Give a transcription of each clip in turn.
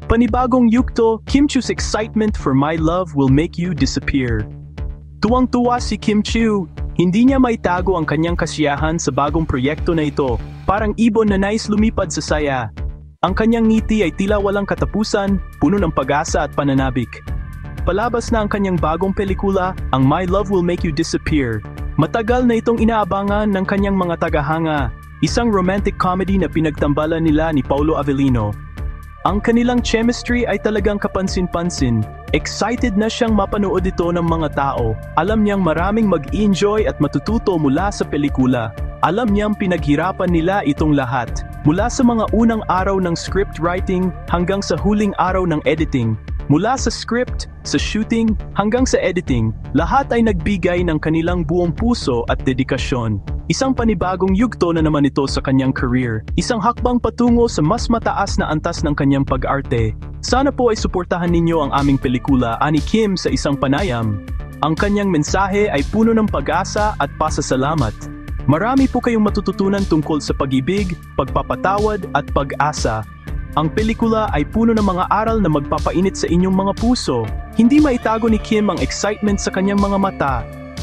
Panibagong yugto, Kim Chiu's excitement for My Love Will Make You Disappear. Tuwang-tuwa si Kim Chiu, hindi niya maitago ang kanyang kasiyahan sa bagong proyekto na ito, parang ibon na nais lumipad sa saya. Ang kanyang ngiti ay tila walang katapusan, puno ng pag-asa at pananabik. Palabas na ang kanyang bagong pelikula, ang My Love Will Make You Disappear. Matagal na itong inaabangan ng kanyang mga tagahanga, isang romantic comedy na pinagtambalan nila ni Paulo Avellino. Ang kanilang chemistry ay talagang kapansin-pansin. Excited na siyang mapanood ito ng mga tao. Alam niyang maraming mag-enjoy at matututo mula sa pelikula. Alam niyang pinaghirapan nila itong lahat. Mula sa mga unang araw ng script writing hanggang sa huling araw ng editing. Mula sa script, sa shooting, hanggang sa editing, lahat ay nagbigay ng kanilang buong puso at dedikasyon. Isang panibagong yugto na naman ito sa kanyang career. Isang hakbang patungo sa mas mataas na antas ng kanyang pag-arte. Sana po ay suportahan ninyo ang aming pelikula, ani Kim sa isang panayam. Ang kanyang mensahe ay puno ng pag-asa at pasasalamat. Marami po kayong matututunan tungkol sa pag-ibig, pagpapatawad at pag-asa. Ang pelikula ay puno ng mga aral na magpapainit sa inyong mga puso. Hindi maitago ni Kim ang excitement sa kanyang mga mata.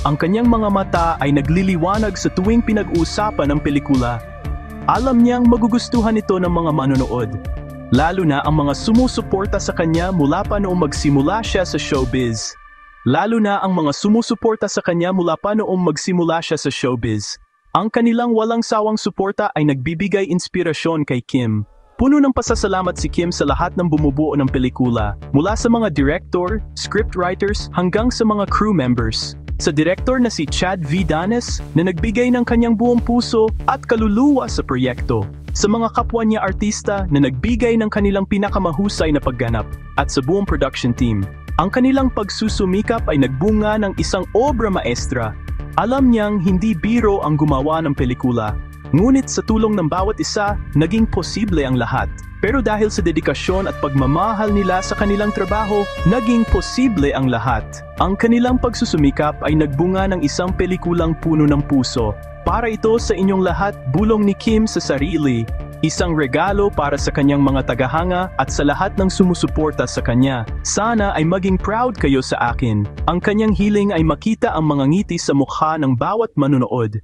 Ang kanyang mga mata ay nagliliwanag sa tuwing pinag-uusapan ang pelikula. Alam niyang magugustuhan ito ng mga manonood. Lalo na ang mga sumusuporta sa kanya mula pa noong magsimula siya sa showbiz. Ang kanilang walang sawang suporta ay nagbibigay inspirasyon kay Kim. Puno ng pasasalamat si Kim sa lahat ng bumubuo ng pelikula, mula sa mga director, scriptwriters hanggang sa mga crew members. Sa director na si Chad V. Danes na nagbigay ng kanyang buong puso at kaluluwa sa proyekto. Sa mga kapwa niya artista na nagbigay ng kanilang pinakamahusay na pagganap. At sa buong production team. Ang kanilang pagsusumikap ay nagbunga ng isang obra maestra. Alam niyang hindi biro ang gumawa ng pelikula. Ngunit sa tulong ng bawat isa, naging posible ang lahat. Pero dahil sa dedikasyon at pagmamahal nila sa kanilang trabaho, naging posible ang lahat. Ang kanilang pagsusumikap ay nagbunga ng isang pelikulang puno ng puso. Para ito sa inyong lahat, bulong ni Kim sa sarili. Isang regalo para sa kanyang mga tagahanga at sa lahat ng sumusuporta sa kanya. Sana ay maging proud kayo sa akin. Ang kanyang hiling ay makita ang mga ngiti sa mukha ng bawat manunood.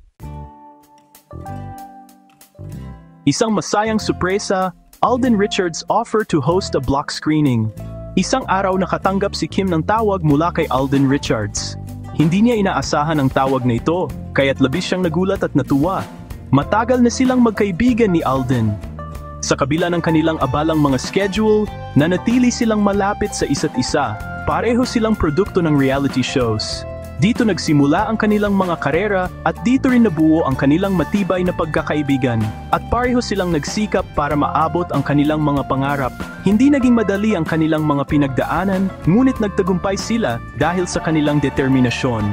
Isang masayang sorpresa, Alden Richards offered to host a block screening. Isang araw nakatanggap si Kim ng tawag mula kay Alden Richards. Hindi niya inaasahan ang tawag na ito, kaya't labis siyang nagulat at natuwa. Matagal na silang magkaibigan ni Alden. Sa kabila ng kanilang abalang mga schedule, nanatili silang malapit sa isa't isa. Pareho silang produkto ng reality shows. Dito nagsimula ang kanilang mga karera at dito rin nabuo ang kanilang matibay na pagkakaibigan. At pareho silang nagsikap para maabot ang kanilang mga pangarap. Hindi naging madali ang kanilang mga pinagdaanan, ngunit nagtagumpay sila dahil sa kanilang determinasyon.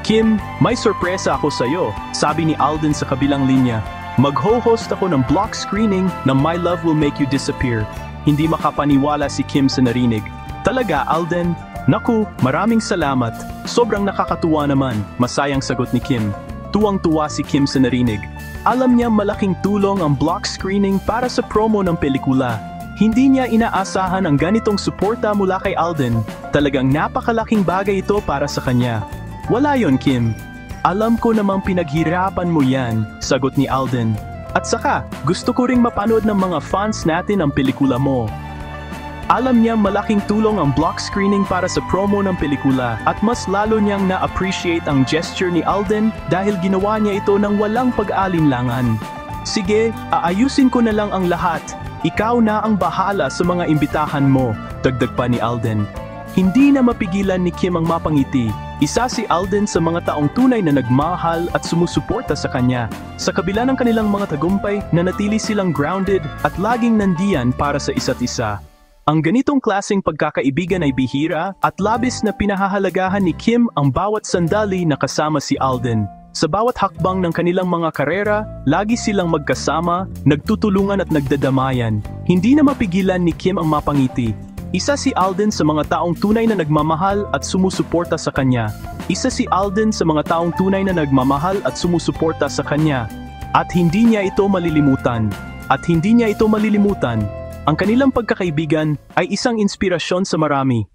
Kim, may sorpresa ako sa iyo, sabi ni Alden sa kabilang linya. Mag-ho-host ako ng block screening na My Love Will Make You Disappear. Hindi makapaniwala si Kim sa narinig. Talaga, Alden? Naku, maraming salamat. Sobrang nakakatuwa naman, masayang sagot ni Kim. Tuwang-tuwa si Kim sa narinig. Alam niya malaking tulong ang block screening para sa promo ng pelikula. Hindi niya inaasahan ang ganitong suporta mula kay Alden. Talagang napakalaking bagay ito para sa kanya. Wala yon, Kim. Alam ko namang pinaghirapan mo yan, sagot ni Alden. At saka, gusto ko ring mapanood ng mga fans natin ang pelikula mo. Alam niya malaking tulong ang block screening para sa promo ng pelikula at mas lalo niyang na-appreciate ang gesture ni Alden dahil ginawa niya ito ng walang pag-alinlangan. Sige, aayusin ko na lang ang lahat. Ikaw na ang bahala sa mga imbitahan mo, dagdag pa ni Alden. Hindi na mapigilan ni Kim ang mapangiti. Isa si Alden sa mga taong tunay na nagmahal at sumusuporta sa kanya. Sa kabila ng kanilang mga tagumpay, nanatili silang grounded at laging nandiyan para sa isa't isa. Ang ganitong klaseng pagkakaibigan ay bihira at labis na pinahahalagahan ni Kim ang bawat sandali na kasama si Alden. Sa bawat hakbang ng kanilang mga karera, lagi silang magkasama, nagtutulungan at nagdadamayan. Hindi na mapigilan ni Kim ang mapangiti. Isa si Alden sa mga taong tunay na nagmamahal at sumusuporta sa kanya. At hindi niya ito malilimutan. Ang kanilang pagkakaibigan ay isang inspirasyon sa marami.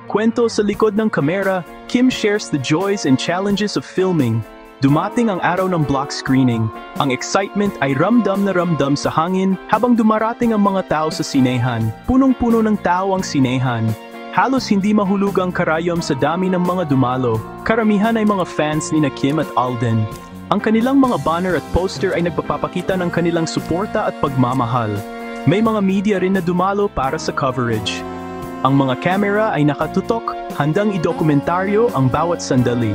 Kwento sa likod ng kamera, Kim shares the joys and challenges of filming. Dumating ang araw ng block screening. Ang excitement ay ramdam na ramdam sa hangin habang dumarating ang mga tao sa sinehan. Punong-puno ng tao ang sinehan. Halos hindi mahulog ang karayom sa dami ng mga dumalo. Karamihan ay mga fans ni Kim at Alden. Ang kanilang mga banner at poster ay nagpapakita ng kanilang suporta at pagmamahal. May mga media rin na dumalo para sa coverage. Ang mga kamera ay nakatutok, handang idokumentaryo ang bawat sandali.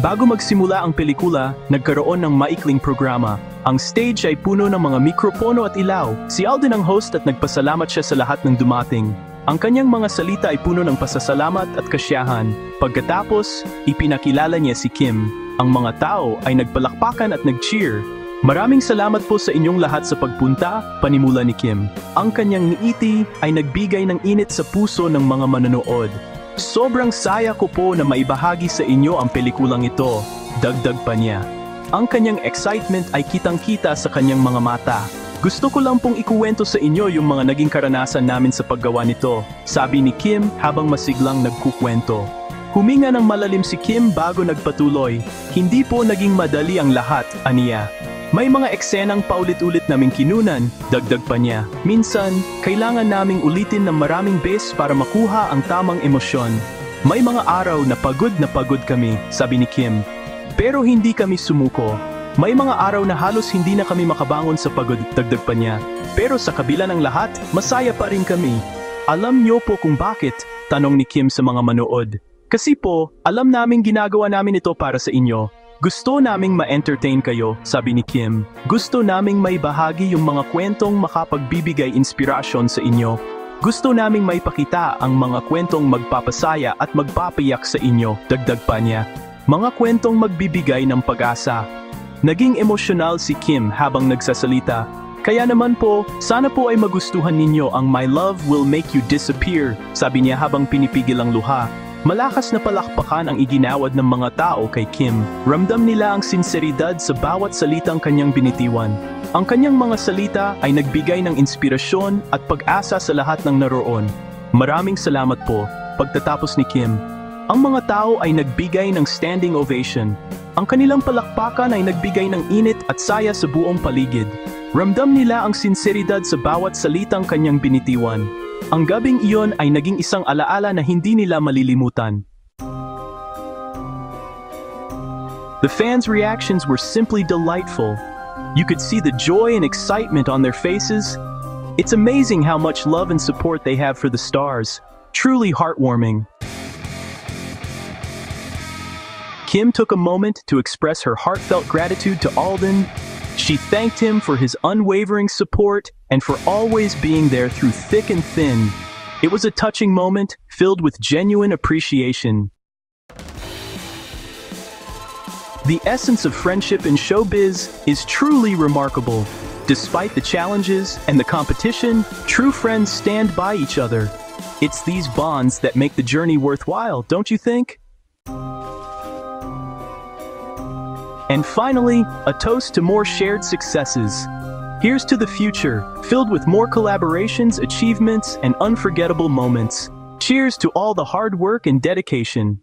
Bago magsimula ang pelikula, nagkaroon ng maikling programa. Ang stage ay puno ng mga mikropono at ilaw. Si Alden ang host at nagpasalamat siya sa lahat ng dumating. Ang kanyang mga salita ay puno ng pasasalamat at kasiyahan. Pagkatapos, ipinakilala niya si Kim. Ang mga tao ay nagpalakpakan at nag-cheer. Maraming salamat po sa inyong lahat sa pagpunta, panimula ni Kim. Ang kanyang ngiti ay nagbigay ng init sa puso ng mga manonood. Sobrang saya ko po na maibahagi sa inyo ang pelikulang ito, dagdag pa niya. Ang kanyang excitement ay kitang-kita sa kanyang mga mata. Gusto ko lang pong ikuwento sa inyo yung mga naging karanasan namin sa paggawa nito, sabi ni Kim habang masiglang nagkukwento. Huminga ng malalim si Kim bago nagpatuloy. Hindi po naging madali ang lahat, aniya. May mga eksenang paulit-ulit naming kinunan, dagdag pa niya. Minsan, kailangan naming ulitin ng maraming beses para makuha ang tamang emosyon. May mga araw na pagod kami, sabi ni Kim. Pero hindi kami sumuko. May mga araw na halos hindi na kami makabangon sa pagod, dagdag pa niya. Pero sa kabila ng lahat, masaya pa rin kami. Alam niyo po kung bakit? Tanong ni Kim sa mga manood. Kasi po, alam naming ginagawa namin ito para sa inyo. Gusto naming ma-entertain kayo, sabi ni Kim. Gusto naming maibahagi yung mga kwentong makapagbibigay inspirasyon sa inyo. Gusto naming maipakita ang mga kwentong magpapasaya at magpapayak sa inyo, dagdag pa niya. Mga kwentong magbibigay ng pag-asa. Naging emosyonal si Kim habang nagsasalita. Kaya naman po, sana po ay magustuhan ninyo ang My Love Will Make You Disappear, sabi niya habang pinipigil ang luha. Malakas na palakpakan ang iginawad ng mga tao kay Kim. Ramdam nila ang sinseridad sa bawat salitang kanyang binitiwan. Ang kanyang mga salita ay nagbigay ng inspirasyon at pag-asa sa lahat ng naroon. Maraming salamat po, pagtatapos ni Kim. Ang mga tao ay nagbigay ng standing ovation. Ang kanilang palakpakan ay nagbigay ng init at saya sa buong paligid. Ramdam nila ang sinseridad sa bawat salitang kanyang binitiwan. Ang gabing iyon ay naging isang alaala na hindi nila malilimutan. The fans' reactions were simply delightful. You could see the joy and excitement on their faces. It's amazing how much love and support they have for the stars. Truly heartwarming. Kim took a moment to express her heartfelt gratitude to Alden. She thanked him for his unwavering support and for always being there through thick and thin. It was a touching moment filled with genuine appreciation. The essence of friendship in showbiz is truly remarkable. Despite the challenges and the competition, true friends stand by each other. It's these bonds that make the journey worthwhile, don't you think? And finally, a toast to more shared successes. Here's to the future, filled with more collaborations, achievements, and unforgettable moments. Cheers to all the hard work and dedication.